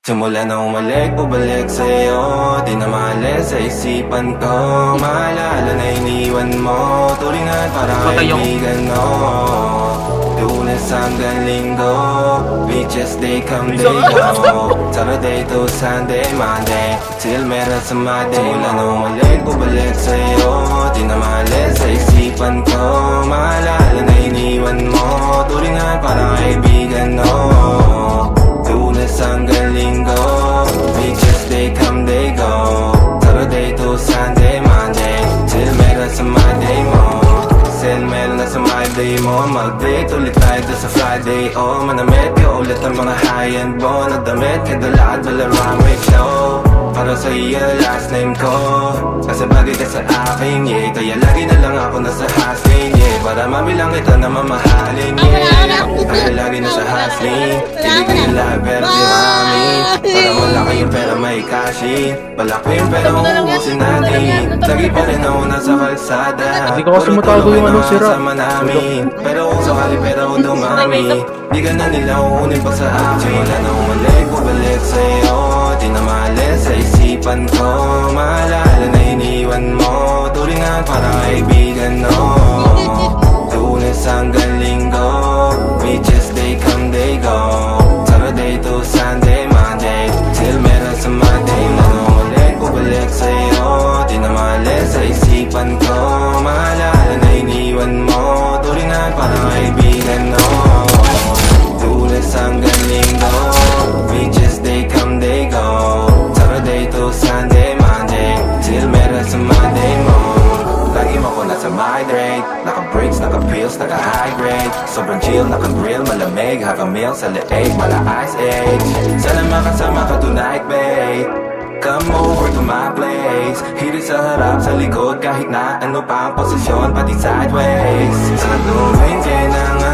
Simula na umalik, bubalik sa'yo. Di na maalis sa isipan ko. Maalala na iniwan mo. Tulingan parang kaibigan mo. Lunes hanggang linggo, beaches day come day go. Saturday to Sunday, Monday, till meron sa Monday. Simula na umalik, bubalik sa'yo. Di na maalis sa isipan ko. Maalala na iniwan mo. Tulingan parang kaibigan mo. Lunes hanggang linggo, beaches day come day go. Saturday to Sunday, Monday, till meron sa Monday mo. Till meron na sa Monday mo. Mag-date ulit tayo doon sa Friday. Oh, manamit ka ulit ang mga high-end mo. Nadamit ka dala at wala runway show. Para sa iyo last name ko, kasi bagay ka sa akin, yeah. Kaya lagi na lang ako nasa hustling, yeah. Para mabilang kita na mamahalin, yeah. Kaya lagi na sa hustling, hindi ko yung love pero di mami. Para malaki yung pera may cashin. Malaki yung pera uubusin natin. Lagi pa rin ako nasa kalsada. Hindi ko kasi matago yung ano sira. Pero kung sakali pera ko dumami, di ka na nila uunin pa sa akin. Wala na umalik, bubalik sa'yo. Di na maalis sa isipan ko. Maalala na iniwan mo. Tulingan parang kaibigan mo. Lunes hanggang linggo, beaches day come day go. Saturday to Sunday, Monday, till meron sa Monday. Wala na umalik, bubalik sa'yo. Di na maalis sa isipan ko. Maalala na iniwan mo. Tulingan parang kaibigan mo. Lunes hanggang linggo, beaches day come day go. Saturday to Sunday, Monday, till meron sa Monday mo. Lagi mo ko nasa migrate. Naka-breaks, naka-pills, naka-hydrate. Sobrang chill, naka-grill, malamig. Haka-meal sa leeg, mala ice age. Sana makasama ka tonight, babe. Come over to my place. Hirit sa harap, sa likod, kahit na ano pa ang posisyon, pati sideways. Sa tuwing kailangan